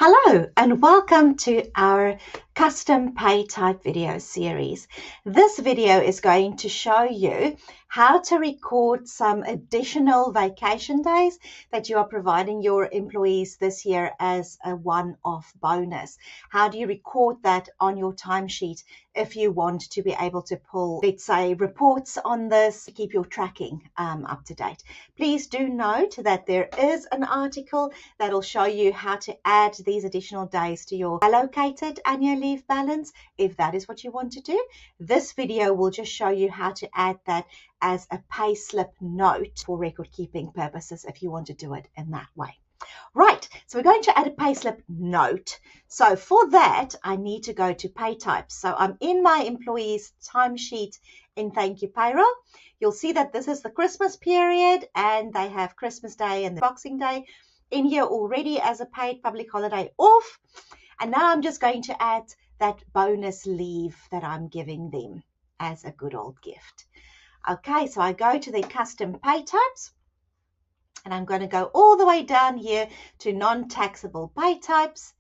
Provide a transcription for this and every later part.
Hello and welcome to our custom pay type video series. This video is going to show you how to record some additional vacation days that you are providing your employees this year as a one-off bonus. How do you record that on your timesheet if you want to be able to pull, let's say, reports on this to keep your tracking up to date? Please do note that there is an article that will show you how to add these additional days to your allocated annual leave balance if that is what you want to do. This video will just show you how to add that as a payslip note for record keeping purposes if you want to do it in that way. Right, so we're going to add a payslip note. So for that, I need to go to pay types. So I'm in my employees timesheet in Thankyou Payroll. You'll see that this is the Christmas period and they have Christmas Day and the Boxing Day in here already as a paid public holiday off. And now I'm just going to add that bonus leave that I'm giving them as a good old gift. Okay, so I go to the custom pay types and I'm going to go all the way down here to non-taxable pay types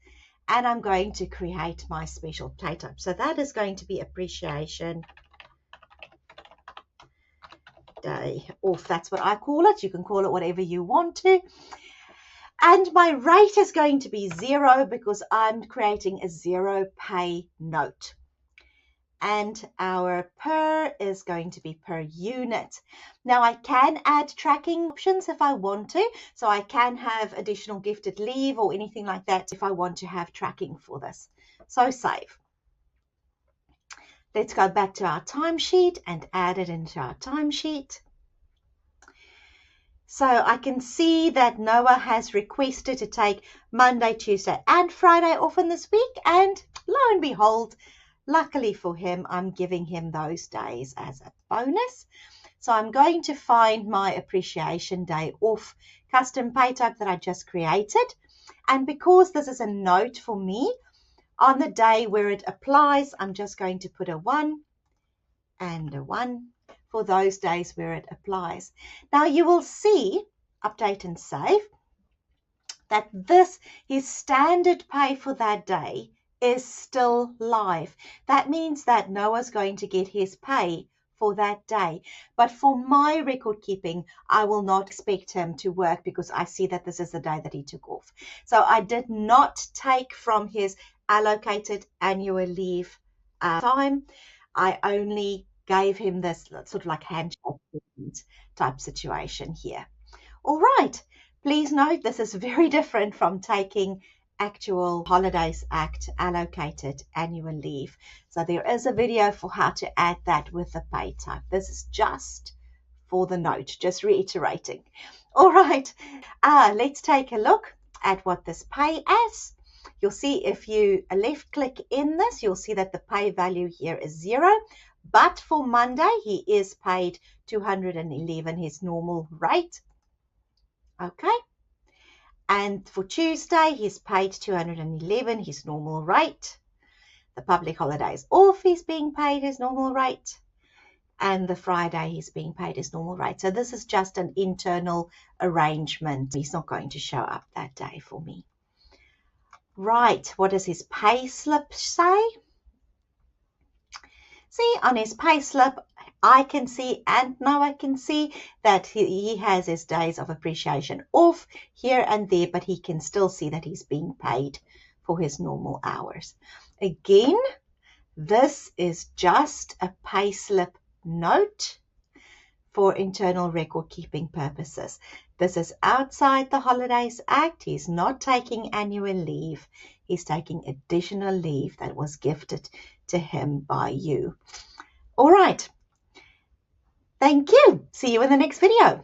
and I'm going to create my special pay type. So that is going to be appreciation day off. That's what I call it. You can call it whatever you want to. And my rate is going to be 0 because I'm creating a zero pay note. And our per is going to be per unit. Now I can add tracking options if I want to. So I can have additional gifted leave or anything like that if I want to have tracking for this. So save. Let's go back to our timesheet and add it into our timesheet. So I can see that Noah has requested to take Monday, Tuesday and Friday off in this week. And lo and behold, luckily for him, I'm giving him those days as a bonus. So I'm going to find my appreciation day off custom pay type that I just created. And because this is a note for me, on the day where it applies, I'm just going to put a 1 and a 1. For those days where it applies. Now you will see, update and save, that his standard pay for that day is still live. That means that Noah's going to get his pay for that day. But for my record keeping, I will not expect him to work because I see that this is the day that he took off. So I did not take from his allocated annual leave time. I only gave him this sort of like handshake type situation here. All right, please note this is very different from taking actual Holidays Act allocated annual leave. So there is a video for how to add that with the pay type. This is just for the note, just reiterating. All right, let's take a look at what this pay as. You'll see if you left click in this, you'll see that the pay value here is 0. But for Monday, he is paid 211, his normal rate. Okay. And for Tuesday, he's paid 211, his normal rate. The public holidays off, he's being paid his normal rate. And the Friday, he's being paid his normal rate. So this is just an internal arrangement. He's not going to show up that day for me. Right. What does his pay slip say? See, on his payslip, I can see and Noah can see that he has his days of appreciation off here and there, but he can still see that he's being paid for his normal hours. Again, this is just a payslip note for internal record keeping purposes. This is outside the Holidays Act. He's not taking annual leave. He's taking additional leave that was gifted to him by you. All right. Thank you. See you in the next video.